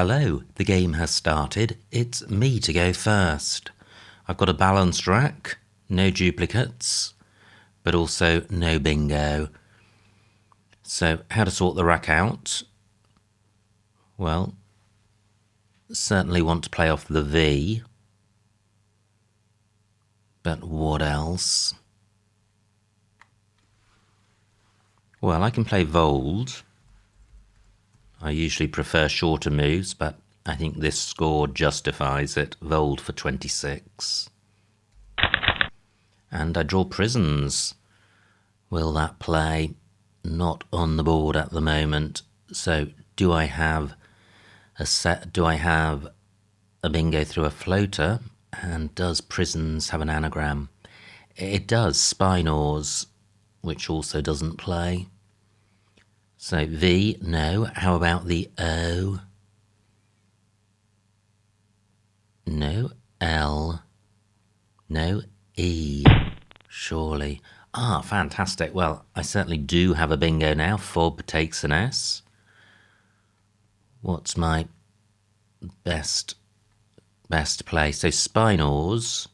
Hello, the game has started. It's me to go first. I've got a balanced rack, no duplicates, but also no bingo. So how to sort the rack out? Well, certainly want to play off the V, but what else? Well, I can play Vold. I usually prefer shorter moves, but I think this score justifies it. Vold for 26. And I draw prisons. Will that play? Not on the board at the moment. So do I have a bingo through a floater? And does prisons have an anagram? It does. Spinors, which also doesn't play. So V, no. How about the O? No. L. No. E. Surely. Ah, fantastic. Well, I certainly do have a bingo now. Fob takes an S. What's my best play? So Spinors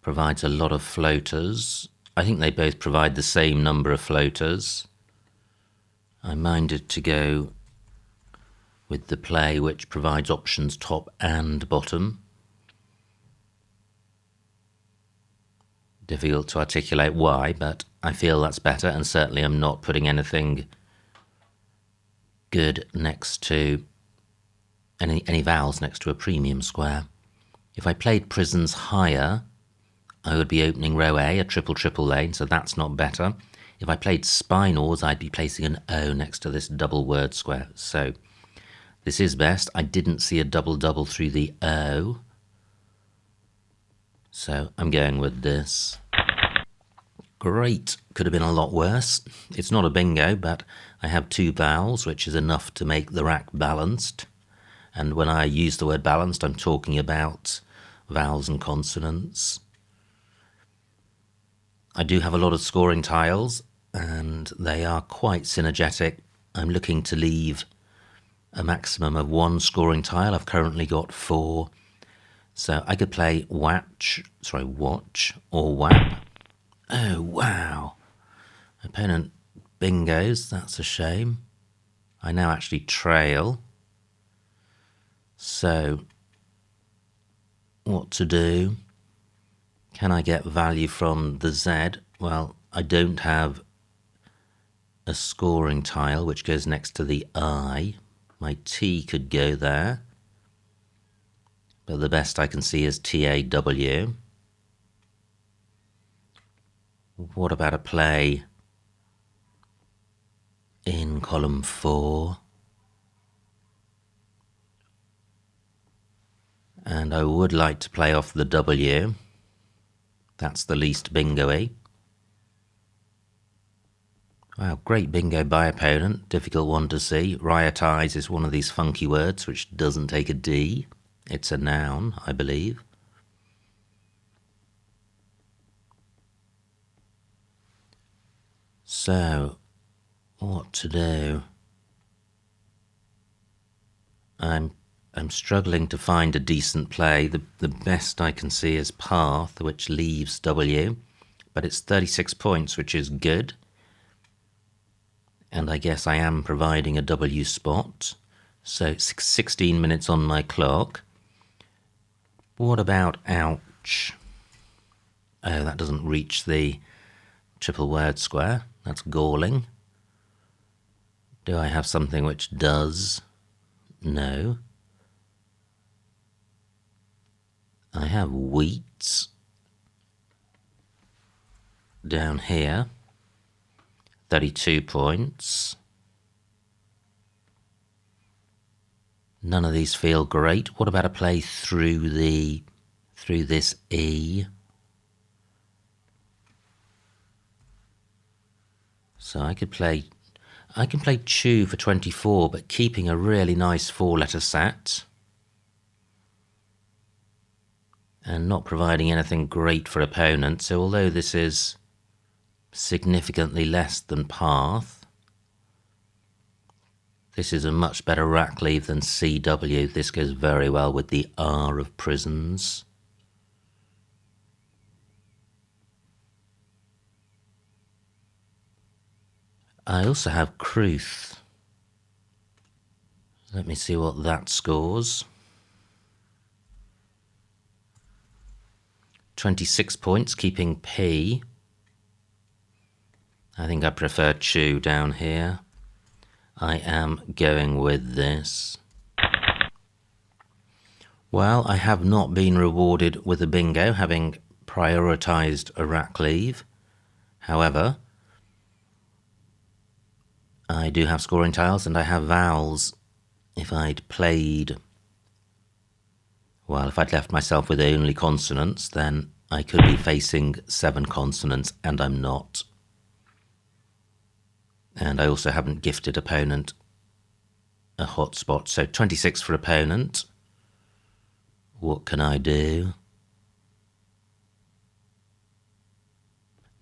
provides a lot of floaters. I think they both provide the same number of floaters. I minded to go with the play which provides options top and bottom. Difficult to articulate why, but I feel that's better, and certainly I'm not putting anything good next to any vowels next to a premium square. If I played prisons higher, I would be opening row A, a triple lane, so that's not better. If I played Spinors, I'd be placing an O next to this double word square. So this is best. I didn't see a double through the O, so I'm going with this. Great. Could have been a lot worse. It's not a bingo, but I have two vowels, which is enough to make the rack balanced. And when I use the word balanced, I'm talking about vowels and consonants. I do have a lot of scoring tiles, and they are quite synergetic. I'm looking to leave a maximum of one scoring tile. I've currently got 4. So I could play watch or whap. Oh, wow. Opponent bingos, that's a shame. I now actually trail. So what to do? Can I get value from the Z? Well, I don't have a scoring tile which goes next to the I. My T could go there, but the best I can see is TAW. What about a play in column 4? And I would like to play off the W. That's the least bingo-y. Wow, great bingo by opponent. Difficult one to see. Riotize is one of these funky words which doesn't take a D. It's a noun, I believe. So, what to do? I'm struggling to find a decent play. The best I can see is Path, which leaves W, but it's 36 points, which is good. And I guess I am providing a W spot. So 16 minutes on my clock. What about ouch? Oh, that doesn't reach the triple word square. That's galling. Do I have something which does? No. I have wheats down here, 32 points. None of these feel great. What about a play through this E? So I can play chew for 24, but keeping a really nice 4-letter set. And not providing anything great for opponents. So although this is significantly less than Path, This is a much better rack leave than CW. This goes very well with the R of prisons. I also have Cruth. Let me see what that scores. 26 points, keeping P. I think I prefer Chew down here. I am going with this. Well, I have not been rewarded with a bingo, having prioritised a rack leave. However, I do have scoring tiles and I have vowels. If I'd left myself with only consonants, then I could be facing 7 consonants, and I'm not. And I also haven't gifted opponent a hotspot. So 26 for opponent. What can I do?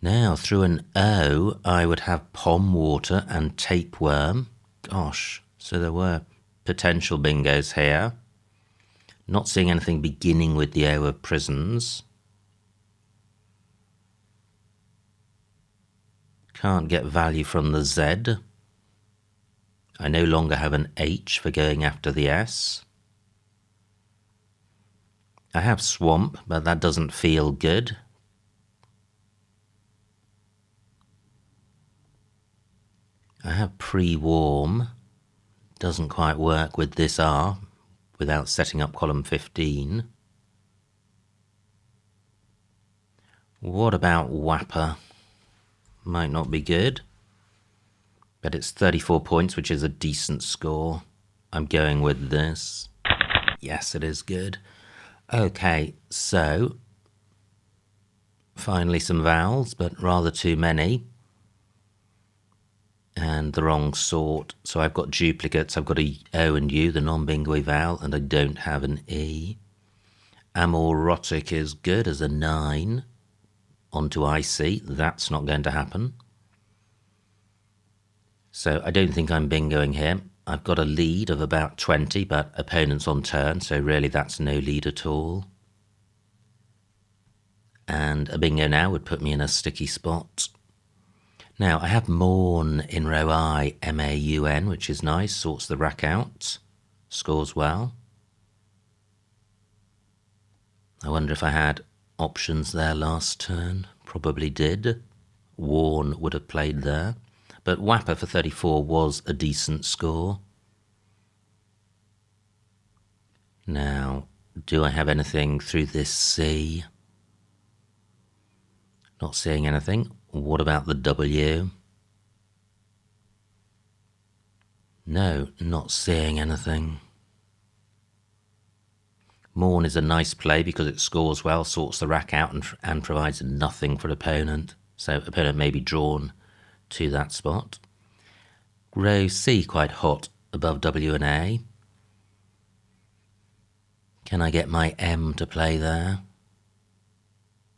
Now, through an O, I would have Pom Water and Tapeworm. Gosh, so there were potential bingos here. Not seeing anything beginning with the O of prisons. Can't get value from the Z. I no longer have an H for going after the S. I have Swamp, but that doesn't feel good. I have Pre-Warm. Doesn't quite work with this R without setting up column 15. What about Whapper? Might not be good, but it's 34 points, which is a decent score. I'm going with this. Yes, it is good. Okay, so finally some vowels, but rather too many. And the wrong sort. So I've got duplicates. I've got a O and U, the non-bingo vowel, and I don't have an E. Amorotic is good as a 9. Onto IC. That's not going to happen. So I don't think I'm bingoing here. I've got a lead of about 20, but opponent's on turn, so really that's no lead at all. And a bingo now would put me in a sticky spot. Now, I have Maun in row I, M-A-U-N, which is nice, sorts the rack out, scores well. I wonder if I had options there last turn. Probably did. Warn would have played there. But Whapper for 34 was a decent score. Now, do I have anything through this C? Not seeing anything. What about the W? No, not seeing anything. Maun is a nice play because it scores well, sorts the rack out and provides nothing for opponent. So opponent may be drawn to that spot. Row C quite hot above W and A. Can I get my M to play there?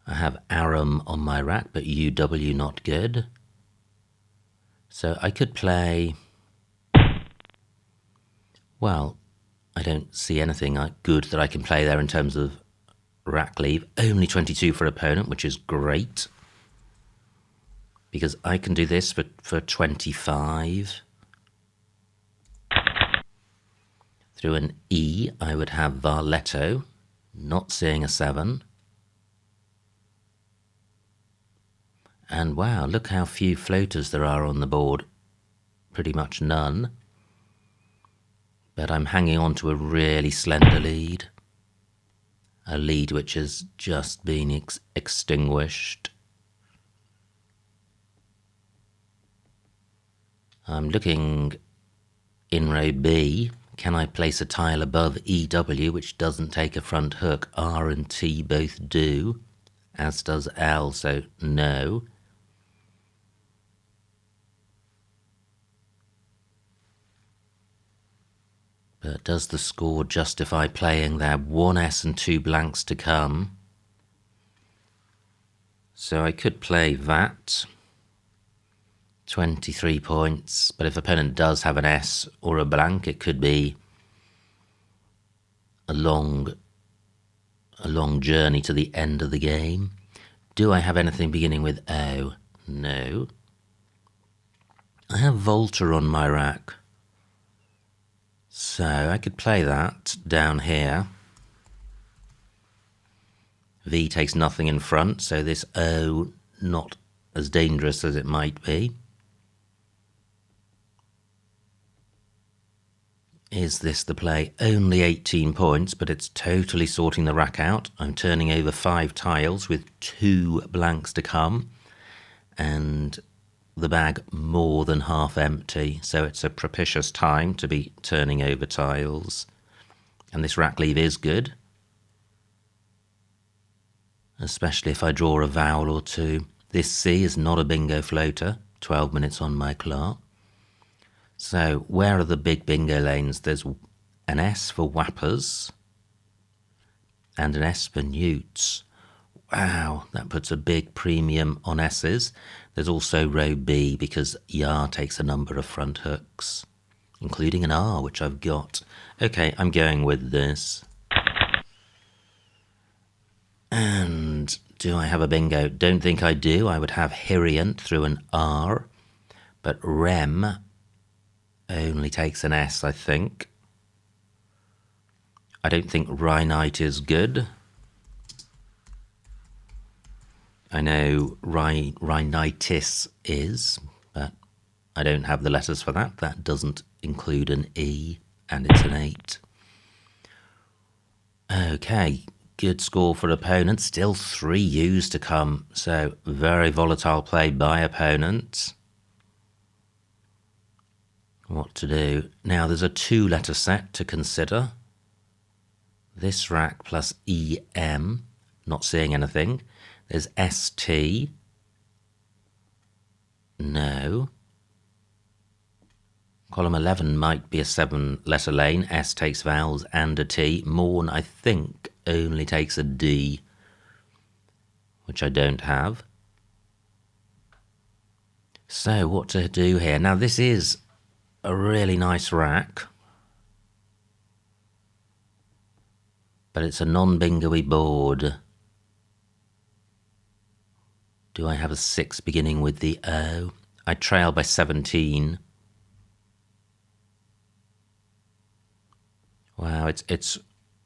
I have Aram on my rack, but UW not good. So I could play... Well, I don't see anything good that I can play there in terms of rack leave. Only 22 for opponent, which is great. Because I can do this for 25. Through an E, I would have Varletto, not seeing a 7. And wow, look how few floaters there are on the board. Pretty much none. But I'm hanging on to a really slender lead. A lead which has just been extinguished. I'm looking in row B. Can I place a tile above EW which doesn't take a front hook? R and T both do, as does L, so no. But does the score justify playing there? 1 S and 2 blanks to come. So I could play that. 23 points. But if opponent does have an S or a blank, it could be a long journey to the end of the game. Do I have anything beginning with O? No. I have Volta on my rack, so I could play that down here. V takes nothing in front, so this O not as dangerous as it might be. Is this the play? Only 18 points, but it's totally sorting the rack out. I'm turning over 5 tiles with 2 blanks to come, and the bag more than half empty, so it's a propitious time to be turning over tiles. And this rack leave is good, especially if I draw a vowel or two. This C is not a bingo floater, 12 minutes on my clock. So where are the big bingo lanes? There's an S for whappers and an S for newts. Wow, that puts a big premium on S's. There's also row B because Yar takes a number of front hooks, including an R, which I've got. Okay, I'm going with this. And do I have a bingo? Don't think I do. I would have Hiriant through an R, but Rem only takes an S, I think. I don't think Rhinite is good. I know rhinitis is, but I don't have the letters for that. That doesn't include an E, and it's an 8. Okay, good score for opponent. Still 3 U's to come, so very volatile play by opponent. What to do? Now there's a 2-letter set to consider. This rack plus EM, not seeing anything. There's ST. No. Column 11 might be a 7-letter lane. S takes vowels and a T. Morn, I think, only takes a D, which I don't have. So what to do here? Now this is a really nice rack, but it's a non-bingo-y board. Do I have a 6 beginning with the O? I trail by 17. Wow, it's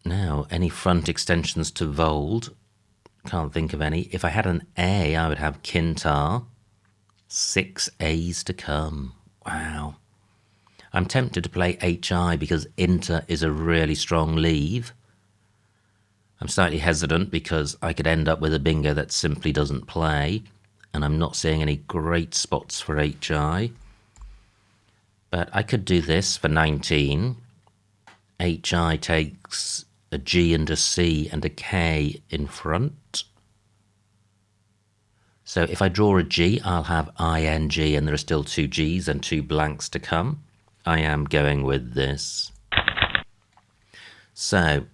now any front extensions to Vold? Can't think of any. If I had an A, I would have Kintar. 6 A's to come. Wow. I'm tempted to play HI because Inter is a really strong leave. I'm slightly hesitant because I could end up with a bingo that simply doesn't play, and I'm not seeing any great spots for HI. But I could do this for 19. HI takes a G and a C and a K in front. So if I draw a G, I'll have ING, and there are still 2 G's and 2 blanks to come. I am going with this. So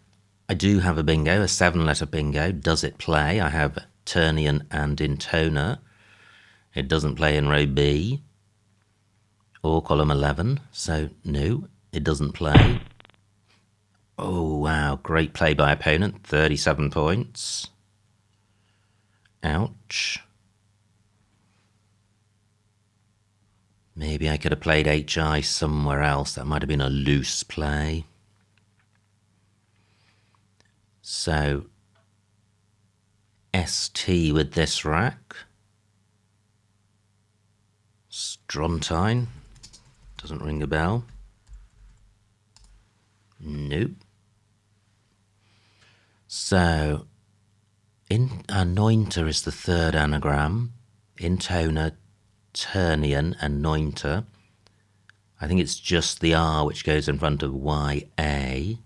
I do have a bingo, a 7-letter bingo. Does it play? I have Turnian and Intona. It doesn't play in row B or column 11, so no, it doesn't play. Oh, wow, great play by opponent, 37 points. Ouch. Maybe I could have played HI somewhere else. That might have been a loose play. So, ST with this rack. Strontine. Doesn't ring a bell. Nope. So, Anointer is the 3rd anagram. Intona, Turnian and Nointer. I think it's just the R which goes in front of YA.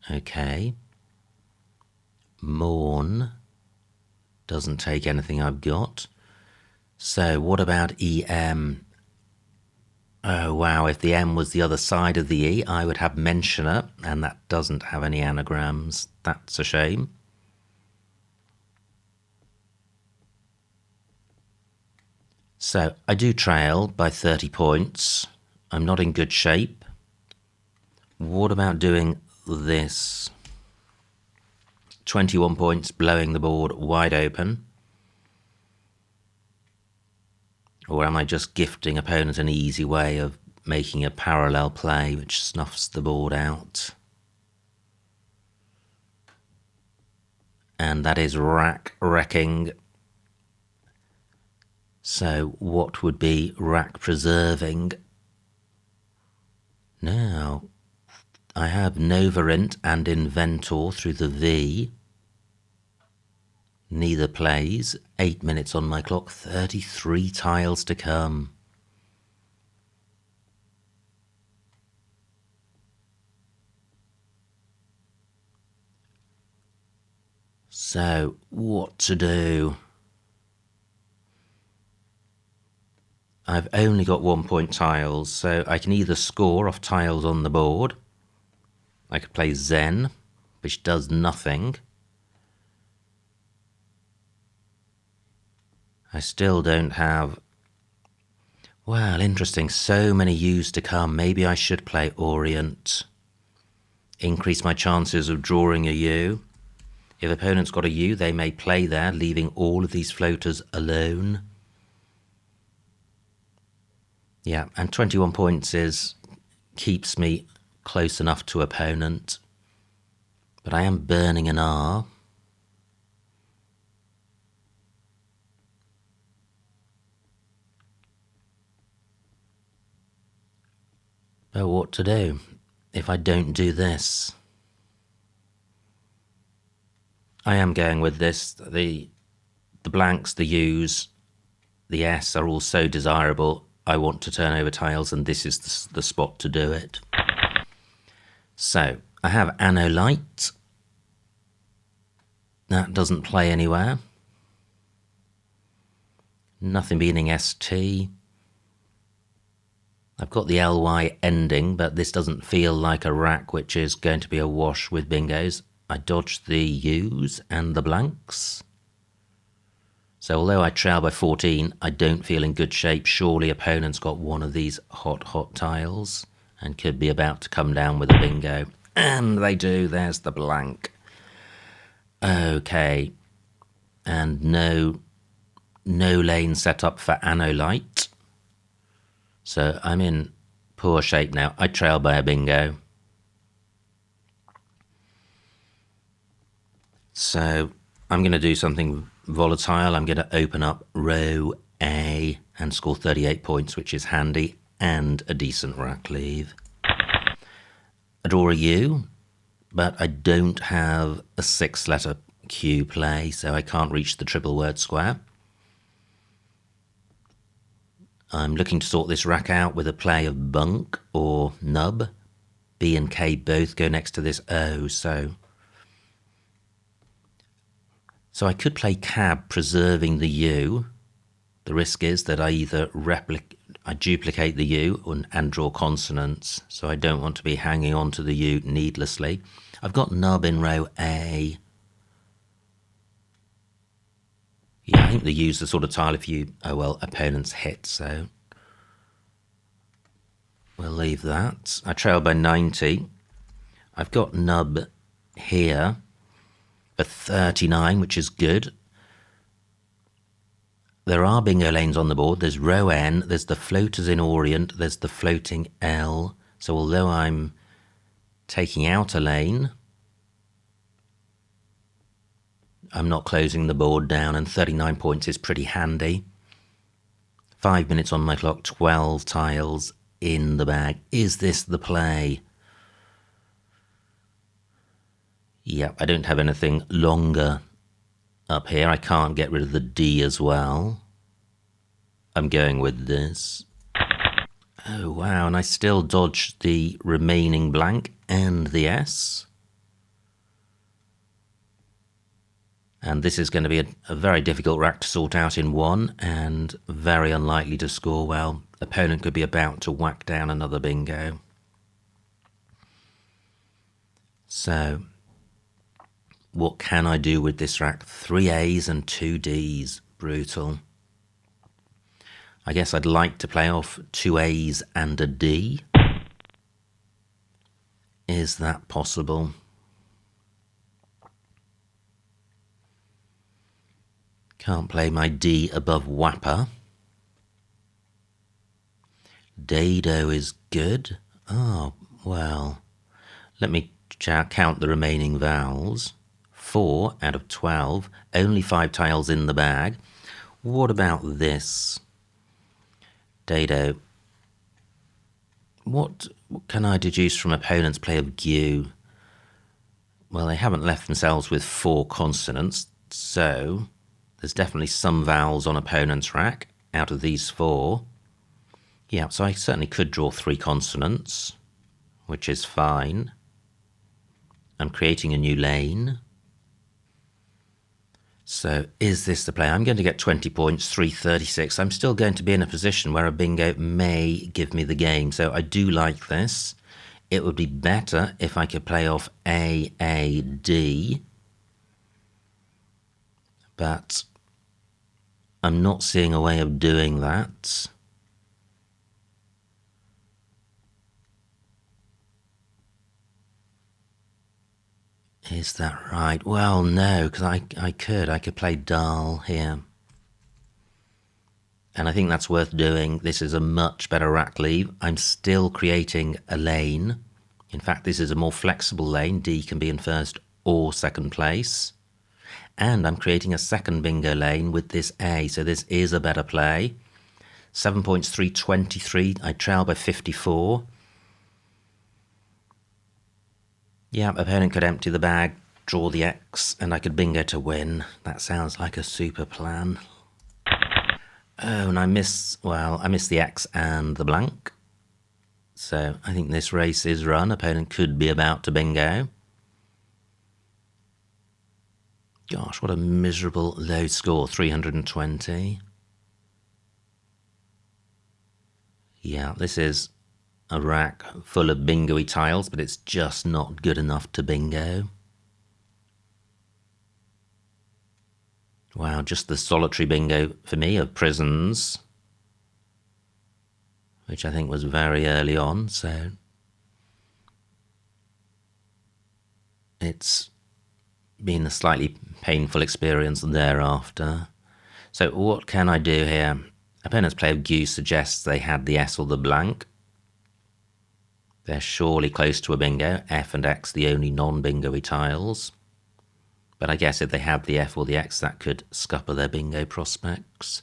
Okay. Morn doesn't take anything I've got. So what about EM? Oh wow, if the M was the other side of the E, I would have mentioner, and that doesn't have any anagrams. That's a shame. So I do trail by 30 points. I'm not in good shape. What about doing this? 21 points, blowing the board wide open. Or am I just gifting opponents an easy way of making a parallel play which snuffs the board out? And that is rack wrecking. So what would be rack preserving? Now, I have Novarint and Inventor through the V. Neither plays. 8 minutes on my clock, 33 tiles to come. So, what to do? I've only got 1 point tiles, so I can either score off tiles on the board. I could play Zen, which does nothing. I still don't have... Well, interesting. So many U's to come. Maybe I should play Orient. Increase my chances of drawing a U. If opponent's got a U, they may play there, leaving all of these floaters alone. Yeah, and 21 points keeps me close enough to opponent. But I am burning an R. But what to do if I don't do this? I am going with this. The blanks, the U's, the S are all so desirable. I want to turn over tiles, and this is the spot to do it. So I have Anolite. That doesn't play anywhere. Nothing beating ST. I've got the LY ending, but this doesn't feel like a rack, which is going to be a wash with bingos. I dodged the U's and the blanks. So although I trail by 14, I don't feel in good shape. Surely opponent's got one of these hot tiles and could be about to come down with a bingo. And they do. There's the blank. Okay. And no lane set up for Anolite. So I'm in poor shape now. I trail by a bingo. So I'm going to do something volatile. I'm going to open up row A and score 38 points, which is handy, and a decent rack leave. I draw a U, but I don't have a 6-letter Q play, so I can't reach the triple word square. I'm looking to sort this rack out with a play of bunk or nub. B and K both go next to this O, so I could play cab, preserving the U. The risk is that I either duplicate the U and draw consonants, so I don't want to be hanging on to the U needlessly. I've got nub in row A. Yeah, I think the U's the sort of tile if opponent's hit, so we'll leave that. I trail by 90. I've got nub here for 39, which is good. There are bingo lanes on the board. There's row N, there's the floaters in Orient, there's the floating L. So although I'm taking out a lane, I'm not closing the board down, and 39 points is pretty handy. 5 minutes on my clock, 12 tiles in the bag. Is this the play? Yep, I don't have anything longer up here. I can't get rid of the D as well. I'm going with this. Oh, wow, and I still dodge the remaining blank and the S. And this is going to be a very difficult rack to sort out in one, and very unlikely to score well. Opponent could be about to whack down another bingo. So what can I do with this rack? 3 A's and 2 D's. Brutal. I guess I'd like to play off 2 A's and a D. Is that possible? Can't play my D above Wapper. Dado is good. Oh, well. Let me count the remaining vowels. 4 out of 12. Only 5 tiles in the bag. What about this? Dado. What can I deduce from opponent's play of Gu? Well, they haven't left themselves with 4 consonants, so there's definitely some vowels on opponent's rack out of these 4. Yeah, so I certainly could draw 3 consonants, which is fine. I'm creating a new lane. So is this the play? I'm going to get 20 points, 336. I'm still going to be in a position where a bingo may give me the game. So I do like this. It would be better if I could play off A, A, D. But I'm not seeing a way of doing that. Is that right? Well, no, because I could play Dal here. And I think that's worth doing. This is a much better rack leave. I'm still creating a lane. In fact, this is a more flexible lane. D can be in first or second place. And I'm creating a second bingo lane with this A, so this is a better play. 7 points, 323. I trail by 54. Yeah, opponent could empty the bag, draw the X, and I could bingo to win. That sounds like a super plan. Oh, and I miss the X and the blank. So I think this race is run. Opponent could be about to bingo. Gosh, what a miserable low score, 320. Yeah, this is a rack full of bingo-y tiles, but it's just not good enough to bingo. Wow, just the solitary bingo for me of prisons, which I think was very early on, so it's been a slightly painful experience thereafter. So what can I do here? Opponent's play of Gu suggests they had the S or the blank. They're surely close to a bingo. F and X, the only non-bingo-y tiles. But I guess if they have the F or the X, that could scupper their bingo prospects.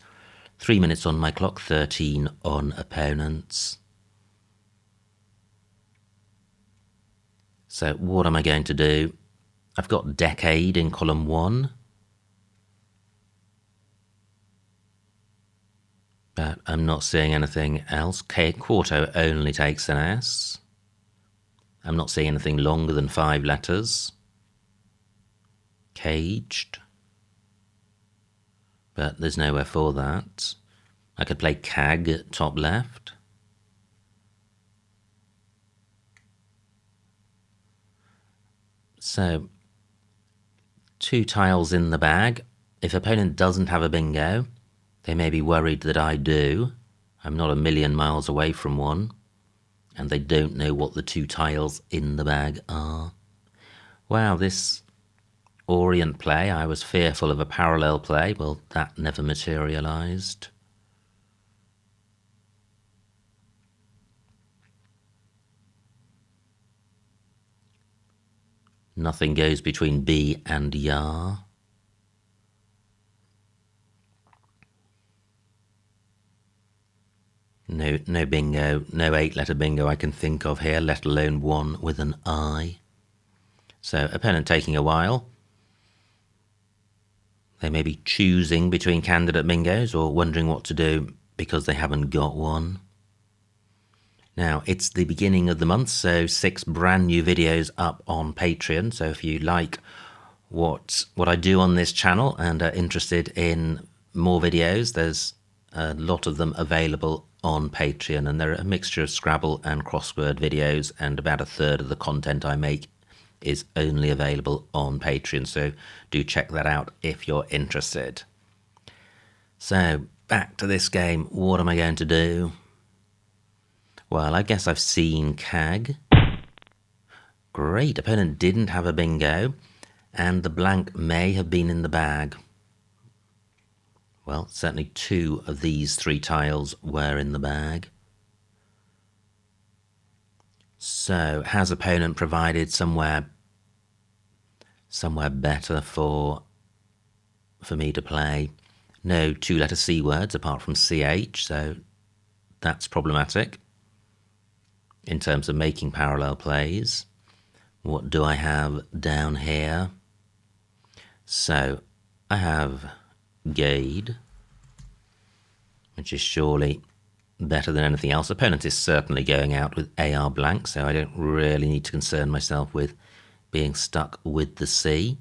3 minutes on my clock, 13 on opponents. So what am I going to do? I've got decade in column 1. But I'm not seeing anything else. Quarto only takes an S. I'm not seeing anything longer than 5 letters. Caged. But there's nowhere for that. I could play CAG at top left. So, 2 tiles in the bag. If opponent doesn't have a bingo, they may be worried that I do. I'm not a million miles away from one. And they don't know what the 2 tiles in the bag are. Wow, this Orient play, I was fearful of a parallel play. Well, that never materialised. Nothing goes between B and Yar. No bingo, no 8-letter bingo I can think of here, let alone one with an I. So, opponent taking a while. They may be choosing between candidate bingos or wondering what to do because they haven't got one. Now, it's the beginning of the month, so 6 brand new videos up on Patreon. So if you like what I do on this channel and are interested in more videos, there's a lot of them available on Patreon, and they're a mixture of Scrabble and crossword videos, and about a third of the content I make is only available on Patreon, so do check that out if you're interested. So back to this game. What am I going to do? Well, I guess I've seen CAG. Great, opponent didn't have a bingo, and the blank may have been in the bag. Well, certainly 2 of these 3 tiles were in the bag. So, has opponent provided somewhere better for me to play? No 2-letter C words apart from CH, so that's problematic in terms of making parallel plays. What do I have down here? So I have Gade, which is surely better than anything else. Opponent is certainly going out with AR blank, so I don't really need to concern myself with being stuck with the C.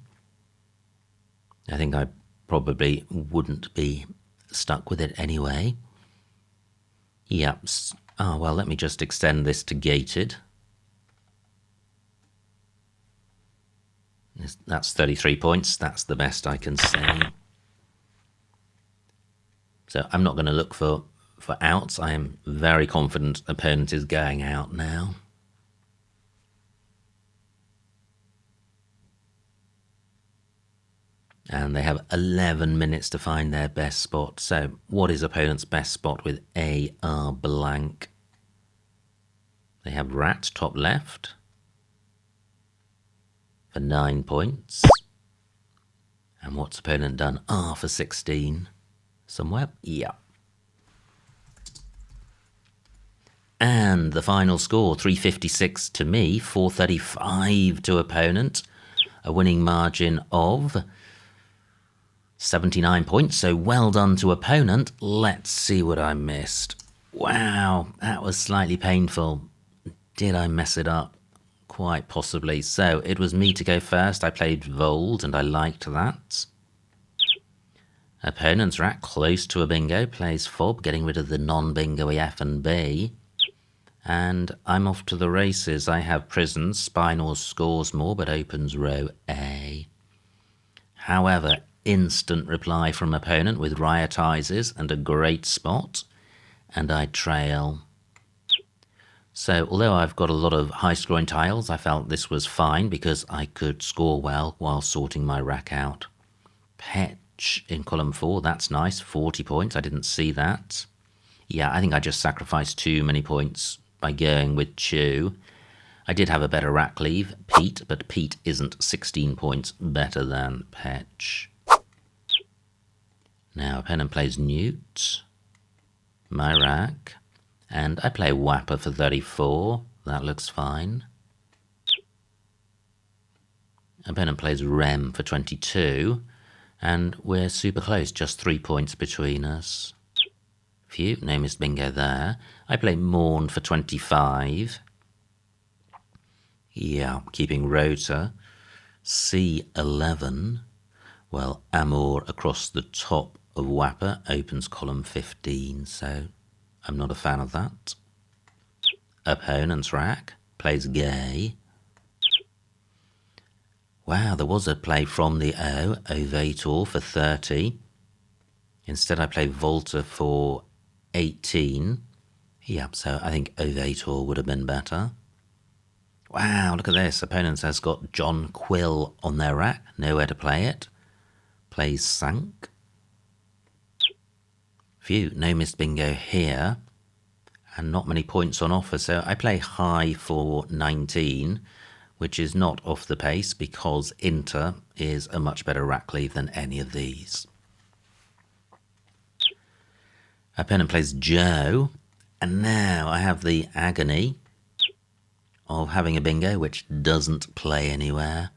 I think I probably wouldn't be stuck with it anyway. Yep. Oh, well, let me just extend this to gated. That's 33 points. That's the best I can say. So I'm not going to look for outs. I am very confident opponent is going out now. And they have 11 minutes to find their best spot. So what is opponent's best spot with AR blank? They have rat top left for 9 points. And what's opponent done? R for 16. Somewhere? Yeah. And the final score, 356 to me, 435 to opponent. A winning margin of 79 points, so well done to opponent. Let's see what I missed. Wow, that was slightly painful. Did I mess it up? Quite possibly. So it was me to go first. I played Vold and I liked that. Opponent's rat close to a bingo, plays fob, getting rid of the non-bingo-y F and B. And I'm off to the races. I have prisons. Spinor scores more but opens row A. However, instant reply from opponent with riotizes and a great spot, and I trail. So although I've got a lot of high scoring tiles, I felt this was fine because I could score well while sorting my rack out. Petch in column 4, that's nice, 40 points, I didn't see that. Yeah, I think I just sacrificed too many points by going with Chew. I did have a better rack leave, Pete, but Pete isn't 16 points better than Petch. Now opponent plays Newt, my rack, and I play Wapper for 34, that looks fine. Opponent plays Rem for 22, and we're super close, just 3 points between us. Phew, no missed bingo there. I play Morn for 25. Yeah, keeping Rota. C11. Well, Amor across the top of Wapper opens column 15, so I'm not a fan of that. Opponent's rack plays Gay. Wow, there was a play from the O, Ovator for 30. Instead I play Volta for 18. Yep, so I think Ovator would have been better. Wow, look at this. Opponents has got John Quill on their rack. Nowhere to play it. Plays Sank. Phew, no missed bingo here. And not many points on offer. So I play high for 19, which is not off the pace because Inter is a much better rack leave than any of these. Opponent plays Joe. And now I have the agony of having a bingo which doesn't play anywhere.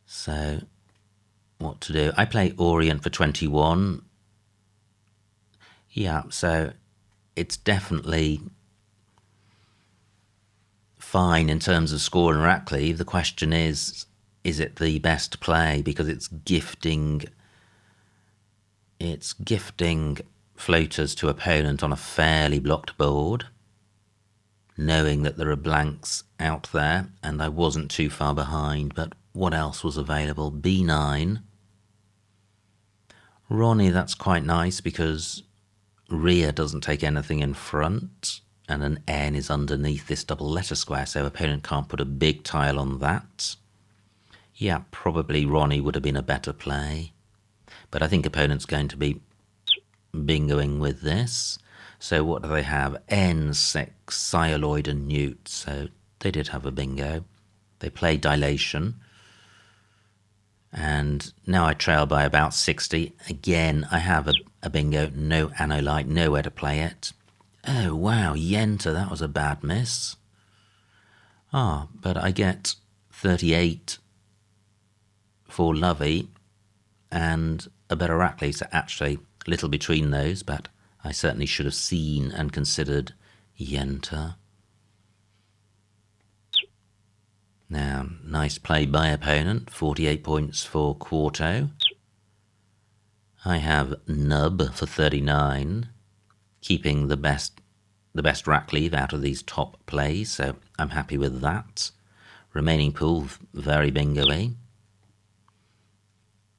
So what to do? I play Orient for 21. Yeah, so it's definitely fine in terms of score and rack leave. The question is it the best play? Because it's gifting floaters to opponent on a fairly blocked board, knowing that there are blanks out there, and I wasn't too far behind, but what else was available? B9. Ronnie, that's quite nice because rear doesn't take anything in front, and an N is underneath this double letter square, so opponent can't put a big tile on that. Yeah, probably Ronnie would have been a better play, but I think opponent's going to be bingoing with this. So what do they have? N6, Cyaloid and Newt, so they did have a bingo. They play Dilation, and now I trail by about 60. Again, I have a bingo, no Anolite, nowhere to play it. Oh wow, Yenta, that was a bad miss. But I get 38 for Lovey and a better Rackley, so actually a little between those, but I certainly should have seen and considered Yenta. Now, nice play by opponent, 48 points for Quarto. I have Nub for 39, keeping the best rack leave out of these top plays, so I'm happy with that. Remaining pool, very bingo-y.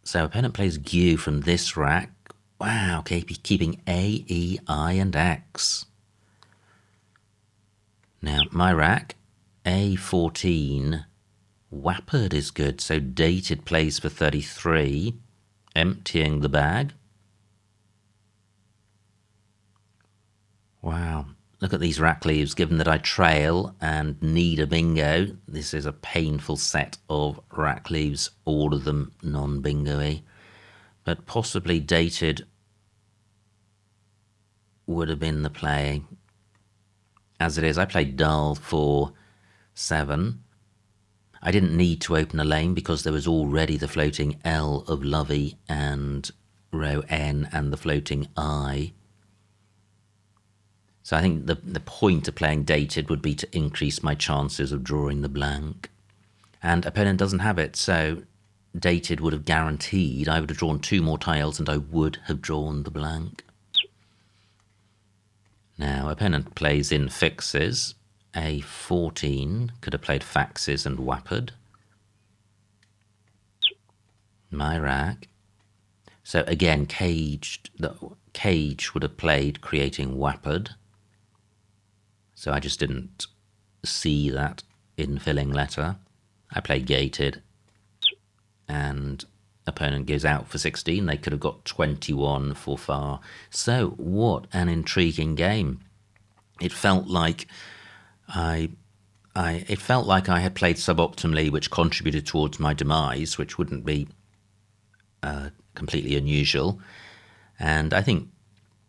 So opponent plays Gu from this rack. Wow, keeping A, E, I, and X. Now, my rack, A14, Wappered is good, so Dated plays for 33, emptying the bag. Wow, look at these rack leaves. Given that I trail and need a bingo, this is a painful set of rack leaves, all of them non-bingo-y. But possibly Dated would have been the play. As it is, I played Dull for 7. I didn't need to open a lane because there was already the floating L of Lovey and row N and the floating I. So I think the point of playing Dated would be to increase my chances of drawing the blank. And opponent doesn't have it, so Dated would have guaranteed I would have drawn 2 more tiles and I would have drawn the blank. Now, opponent plays in fixes. A14 could have played faxes and Wappered. My rack. So again, caged. The cage would have played creating Wappered. So I just didn't see that infilling letter. I play Gated, and opponent goes out for 16. They could have got 21 for far. So what an intriguing game. It felt like I had played suboptimally, which contributed towards my demise, which wouldn't be completely unusual. And I think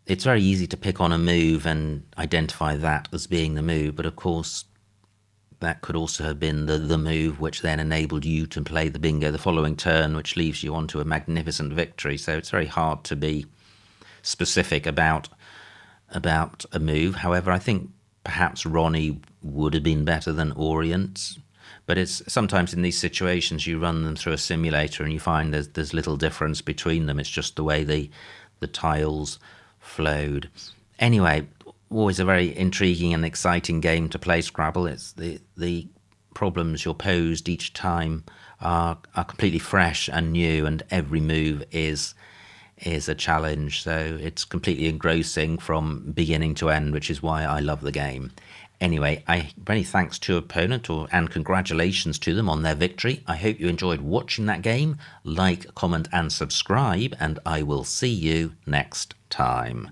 it's very easy to pick on a move and identify that as being the move, but of course that could also have been the move which then enabled you to play the bingo the following turn, which leaves you onto a magnificent victory. So it's very hard to be specific about a move. However, I think perhaps Ronnie would have been better than Orient, but it's sometimes in these situations you run them through a simulator and you find there's little difference between them. It's just the way the tiles flowed. Anyway, always a very intriguing and exciting game to play Scrabble. It's the problems you're posed each time are completely fresh and new, and every move is a challenge. So it's completely engrossing from beginning to end, which is why I love the game. Anyway, many thanks to opponent and congratulations to them on their victory. I hope you enjoyed watching that game. Like, comment and subscribe, and I will see you next time.